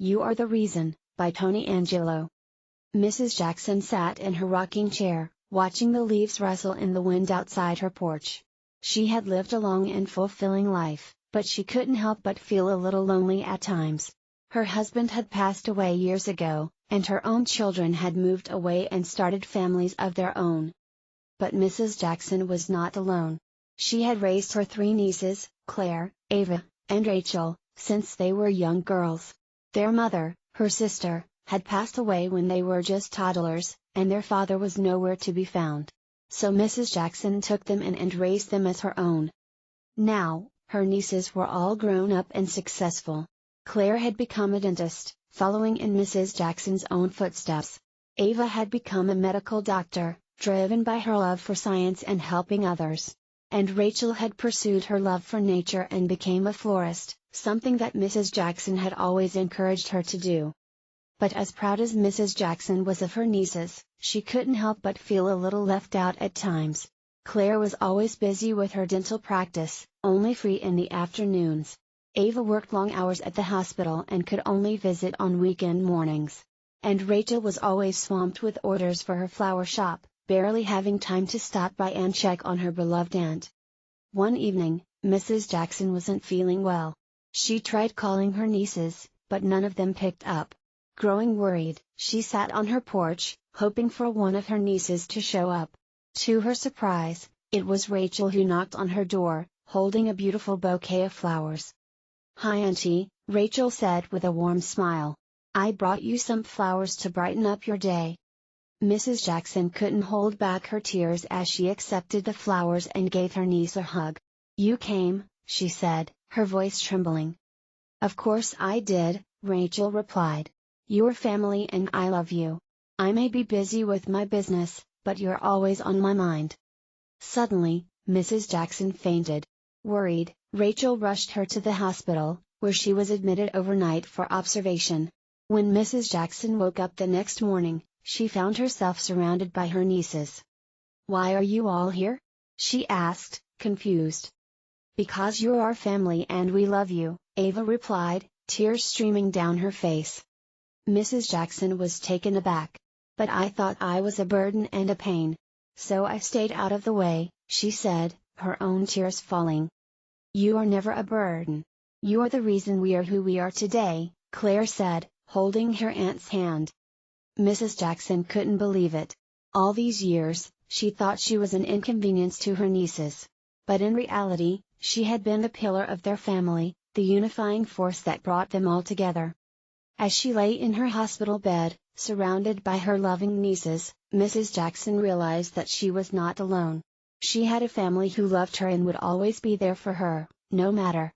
You Are the Reason, by Tony Angelo. Mrs. Jackson sat in her rocking chair, watching the leaves rustle in the wind outside her porch. She had lived a long and fulfilling life, but she couldn't help but feel a little lonely at times. Her husband had passed away years ago, and her own children had moved away and started families of their own. But Mrs. Jackson was not alone. She had raised her three nieces, Claire, Ava, and Rachel, since they were young girls. Their mother, her sister, had passed away when they were just toddlers, and their father was nowhere to be found. So Mrs. Jackson took them in and raised them as her own. Now, her nieces were all grown up and successful. Claire had become a dentist, following in Mrs. Jackson's own footsteps. Ava had become a medical doctor, driven by her love for science and helping others. And Rachel had pursued her love for nature and became a florist, something that Mrs. Jackson had always encouraged her to do. But as proud as Mrs. Jackson was of her nieces, she couldn't help but feel a little left out at times. Claire was always busy with her dental practice, only free in the afternoons. Ava worked long hours at the hospital and could only visit on weekend mornings. And Rachel was always swamped with orders for her flower shop, barely having time to stop by and check on her beloved aunt. One evening, Mrs. Jackson wasn't feeling well. She tried calling her nieces, but none of them picked up. Growing worried, she sat on her porch, hoping for one of her nieces to show up. To her surprise, it was Rachel who knocked on her door, holding a beautiful bouquet of flowers. "Hi Auntie," Rachel said with a warm smile. "I brought you some flowers to brighten up your day." Mrs. Jackson couldn't hold back her tears as she accepted the flowers and gave her niece a hug. "You came," she said, her voice trembling. "Of course I did," Rachel replied. "You're family and I love you. I may be busy with my business, but you're always on my mind." Suddenly, Mrs. Jackson fainted. Worried, Rachel rushed her to the hospital, where she was admitted overnight for observation. When Mrs. Jackson woke up the next morning, she found herself surrounded by her nieces. "Why are you all here?" she asked, confused. "Because you're our family and we love you," Ava replied, tears streaming down her face. Mrs. Jackson was taken aback. "But I thought I was a burden and a pain. So I stayed out of the way," she said, her own tears falling. "You are never a burden. You are the reason we are who we are today," Claire said, holding her aunt's hand. Mrs. Jackson couldn't believe it. All these years, she thought she was an inconvenience to her nieces. But in reality, she had been the pillar of their family, the unifying force that brought them all together. As she lay in her hospital bed, surrounded by her loving nieces, Mrs. Jackson realized that she was not alone. She had a family who loved her and would always be there for her, no matter